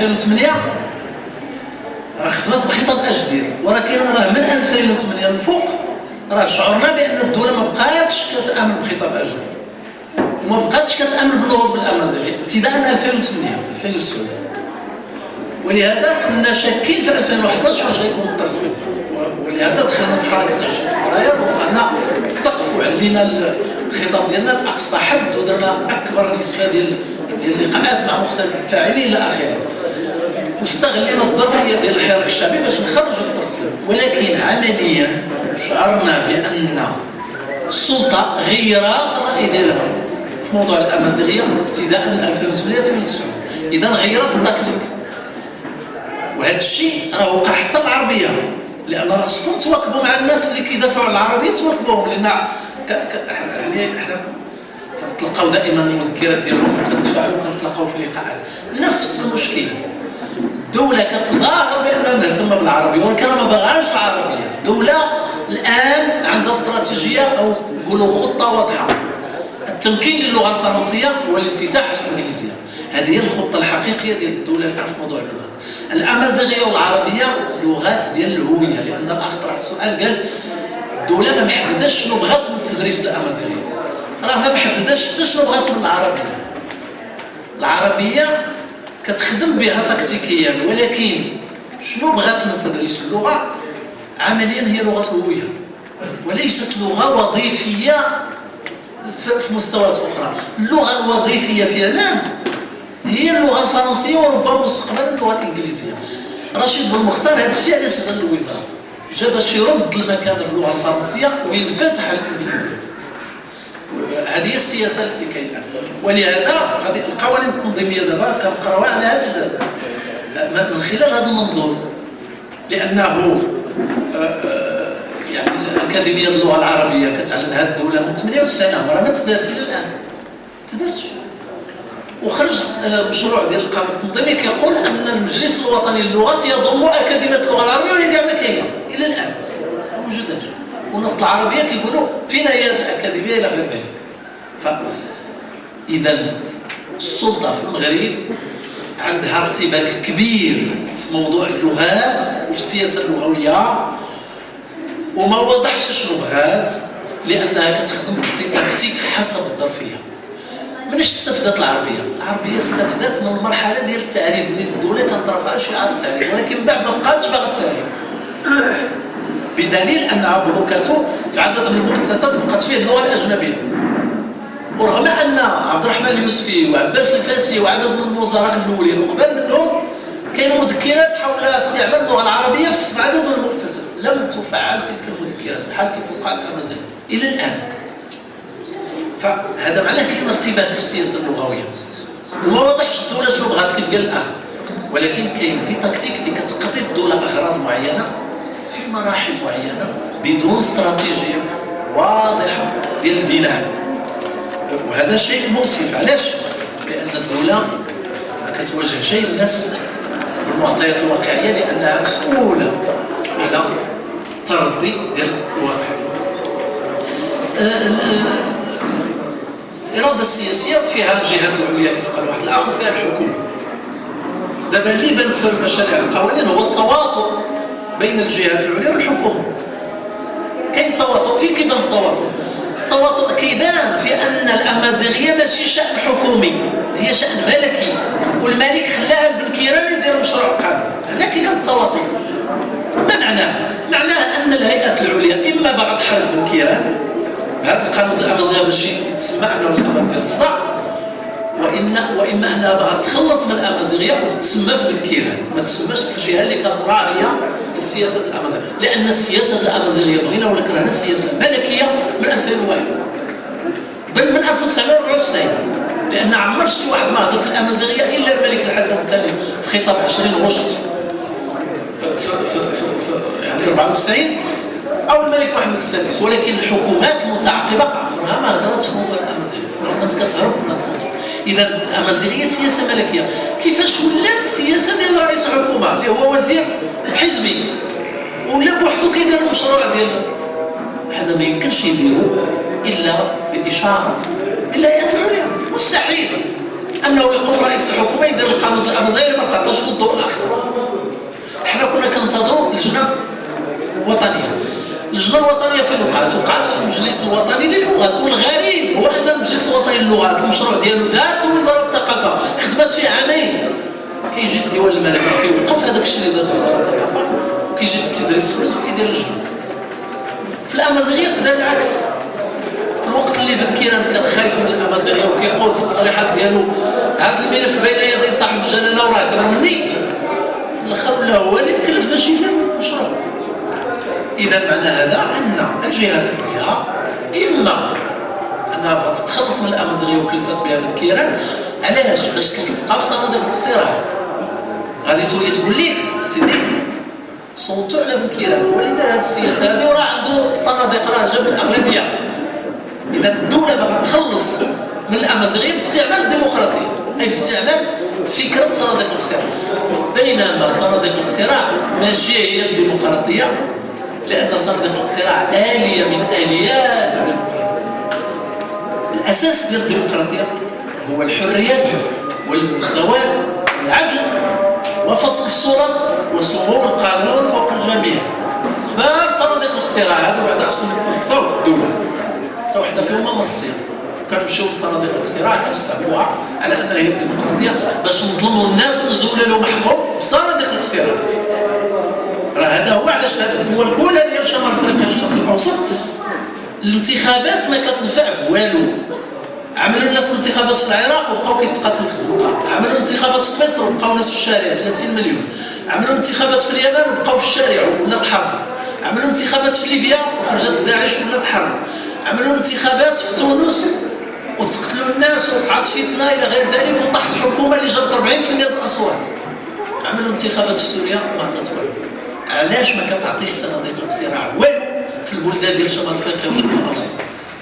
2008 راه خدمت بخطاب اجدير، ولكن راه من 2008 للفوق راه شعرنا بان الدوله ما بقاتش كتامن بخطاب اجدير وما بقاتش كتامن بالنهوض بالامازيغيه ابتداء من 2008 2009. ولهذا كنا شاكين في 2011 واش غيكون الترسيم، ولهذا دخلنا في حركه 20 فبراير ورفعنا السقف وعلينا الخطاب ديالنا لاقصى حد ودرنا اكبر نسبه ديال اللقاءات مع مختلف الفاعلين الى اخره، واستغلينا الظرفيه ديال الحراك الشعبي باش نخرجوا الترسيم. ولكن عمليا شعرنا بان السلطه غيرت الراي ديالها في موضوع الامازيغيه ابتداء من 2008 2009. اذا غيرت التكتيك، وهذا الشيء راه وقع حتى العربيه، لان راه خصكم تواكبوا مع الناس اللي كيدافعوا على العربيه، تواكبوهم، لان يعني احنا كنتلقاو دائما المذكرات ديالهم وكنتفاعلوا وكنتلاقاو في اللقاءات. نفس المشكل، الدوله كتظاهر بانها مهتمه بالعربيه ولكن ما باغاش العربيه. الدوله الان عندها استراتيجيه او نقولوا خطه واضحه، التمكين للغه الفرنسيه والانفتاح للانجليزيه. هذه هي الخطه الحقيقيه ديال الدوله الان في موضوع اللغات. الامازيغيه والعربيه لغات ديال الهويه، لان الاخ طرح السؤال قال الدوله ما محدداش شنو بغات من التدريس الامازيغيه، راه ما محدداش حتى شنو بغات من العربيه. العربيه كتخدم بها تكتيكيا، ولكن شنو بغات من تدريس اللغه عمليا هي لغه هويه وليست لغه وظيفيه في مستويات اخرى. اللغه الوظيفيه فعلا هي اللغه الفرنسيه وربما مستقبلا اللغه الانجليزيه. رشيد بن مختار هذا الشيء على سجل الوزاره جا باش يرد المكان اللغه الفرنسيه وينفتح الانجليزيه. هذه هي السياسه اللي كاينه، ولهذا غادي القوانين التنظيميه دابا كنقراوها على هذا من خلال هذا المنظور، لانه يعني اكاديميه اللغه العربيه كتعلن هذه الدوله من 98 عمرها ما تدارت الى الان، ما تدارتش. وخرج مشروع ديال القانون التنظيمي كيقول ان المجلس الوطني للغات يضم اكاديميه اللغه العربيه وهي كاع ما كاينه الى الان، ما موجوداش. والناس العربيه كيقولوا فين هي هذه الاكاديميه الى غير ذلك. فاذا السلطه في المغرب عندها ارتباك كبير في موضوع اللغات وفي السياسه اللغويه، وما وضحش شنو بغات، لانها كتخدم بتكتيك حسب الظرفيه. مناش استفدت العربيه؟ العربيه استفدت من المرحله ديال التعليم اللي الدوله كانت رافعه شعار التعليم، ولكن بعد ما بقاتش باغا التعليم، بدليل انها بلوكاتو في عدد من المؤسسات بقات فيه اللغه الاجنبيه. ورغم ان عبد الرحمن اليوسفي وعباس الفاسي وعدد من الوزراء الاولين وقبل منهم كاين مذكرات حول استعمال اللغه العربيه في عدد من المؤسسات، لم تفعل تلك المذكرات بحال كيف وقع الامازيغ الى الان. فهذا معناه كاين ارتباك في السياسه اللغويه، وما وضحش الدوله شنو بغات كيف قال الاخ، ولكن كاين دي تكتيك اللي كتقضي الدوله اغراض معينه في مراحل معينه بدون استراتيجيه واضحه ديال البناء. وهذا شيء مؤسف. علاش؟ لان الدوله ما كتواجه شيء الناس بالمعطيات الواقعيه، لانها مسؤوله على التردي ديال الواقع. الإرادة السياسية فيها الجهات العليا كيف قال واحد الآخر، فيها الحكومة. دابا اللي بان في مشاريع القوانين هو التواطؤ بين الجهات العليا والحكومة. كاين تواطؤ. في كيبان التواطؤ؟ التواطؤ كيبان في أن الأمازيغية ماشي شأن حكومي، هي شأن ملكي، والملك خلاها بن كيران يدير مشروع قانون. هنا كيبان التواطؤ. ما معناه؟ معناه أن الهيئات العليا إما باغا تحارب بن كيران بهذا القانون ديال الامازيغيه باش يتسمى انه سبب ديال الصداع، واما انها باغا تخلص من الامازيغيه وتسمى في بن كيران، ما تسماش في الجهه اللي كانت راعيه للسياسه ديال الامازيغيه، لان السياسه ديال الامازيغيه بغينا ولا كرهنا سياسه ملكيه من 2001 بل من 1994، لان عمر شي واحد ما هضر في الامازيغيه الا الملك الحسن الثاني في خطاب 20 غشت في يعني 94 او الملك محمد السادس. ولكن الحكومات المتعاقبه عمرها ما هضرت في موضوع الامازيغيه، كانت كتهرب من هذا الموضوع. اذا الامازيغيه سياسه ملكيه. كيفاش ولات السياسه ديال رئيس الحكومه اللي هو وزير حزبي ولا بوحدو كيدير المشروع ديالو؟ هذا ما يمكنش يديرو الا باشاره الهيئات العليا. مستحيل انه يقوم رئيس الحكومه يدير القانون ديال الامازيغيه اللي ما تعطاش اللجنه الوطنيه في اللغات وقعت في المجلس الوطني للغات، والغريب هو ان المجلس الوطني للغات المشروع ديالو دارته وزاره الثقافه، خدمت فيه عامين. كيجي الديوان الملكي كيوقف هذاك الشيء اللي دارته وزاره الثقافه، وكيجي السي دريس خلوز وكيدير اللجنه. في الامازيغيه تدار العكس. في الوقت اللي بن كيران كان خايف من الامازيغيه وكيقول في التصريحات ديالو هذا الملف بين يدي صاحب الجلاله وراه كبر مني، في الاخر ولا هو اللي مكلف باش يدير المشروع. اذا معنى هذا ان الجهات العليا اما انها بغات تتخلص من الامازيغيه وكلفات بها بن كيران، علاش؟ باش تلصقها في صناديق الاقتراع. غادي تولي تقول لك سيدي صوتوا على بن كيران، هو اللي دار هذه السياسه هذه وراه عنده صناديق راه جاب الاغلبيه. اذا الدوله باغا تخلص من الامازيغيه باستعمال الديمقراطيه، اي باستعمال فكره صناديق الاقتراع، بينما صناديق الاقتراع ماشي هي الديمقراطيه، لان صناديق الاقتراع آلية من آليات الديمقراطيه. الاساس ديال الديمقراطيه هو الحريات والمساواه والعدل وفصل السلطات وسمو القانون فوق الجميع. كبار صناديق الاقتراع هادو بعدا خصهم يترصاو في الدوله، حتى وحده فيهم ما مرصيه. كنمشيو لصناديق الاقتراع كنستعملوها على انها هي الديمقراطيه باش نظلموا الناس ونزولوا لهم حقهم بصناديق الاقتراع. راه هذا هو علاش هذه الدول كلها ديال شمال افريقيا والشرق الاوسط الانتخابات ما كتنفع بوالو. عملوا الناس انتخابات في العراق وبقاو كيتقاتلوا في الزنقه، عملوا انتخابات في مصر وبقاو الناس في الشارع 30 مليون، عملوا انتخابات في اليمن وبقاو في الشارع ولات حرب، عملوا انتخابات في ليبيا وخرجت داعش ولات حرب، عملوا انتخابات في تونس وتقتلوا الناس ووقعت فتنه الى غير ذلك وطاحت حكومه اللي جابت 40% ديال الاصوات. عملوا انتخابات في سوريا ما عطات والو. علاش ما كتعطيش صناديق الاقتراع والو في البلدان ديال شمال افريقيا والشرق الاوسط؟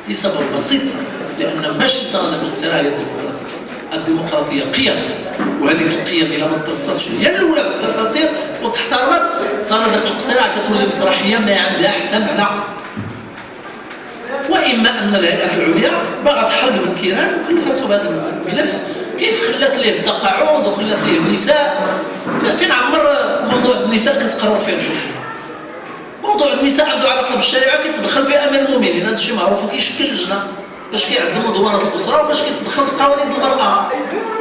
لسبب بسيط، لان ماشي صناديق الاقتراع هي الديمقراطيه. الديمقراطيه قيم، وهذيك القيم الى ما ترصدش هي الاولى في الدساتير وتحترمت، صناديق الاقتراع كتولي مسرحيه ما عندها حتى معنى. واما ان الهيئات العليا باغا تحرق بن كيران وكلفاتو بهذا الملف، كيف خلات ليه التقاعد وخلات ليه النساء. فين عمر موضوع النساء كتقرر فيه الحكومه؟ موضوع النساء عنده علاقه بالشريعه كيتدخل فيه امير المؤمنين، هذا الشيء معروف، وكيشكل لجنه باش كيعدلوا دورات الاسره وباش كيتدخل في قوانين المراه.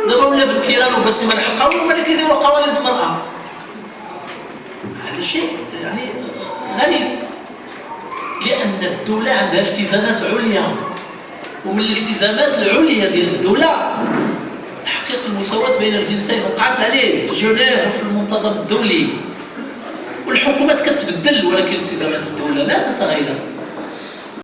دابا ولا بن كيران وبسيمه الحقاوي هما اللي كيديروا قوانين المراه. هذا شيء يعني غريب، لان الدوله عندها التزامات عليا، ومن الالتزامات العليا ديال الدوله تحقيق المساواه بين الجنسين، وقعت عليه في جنيف وفي المنتظم الدولي. والحكومات كتبدل ولكن التزامات الدوله لا تتغير.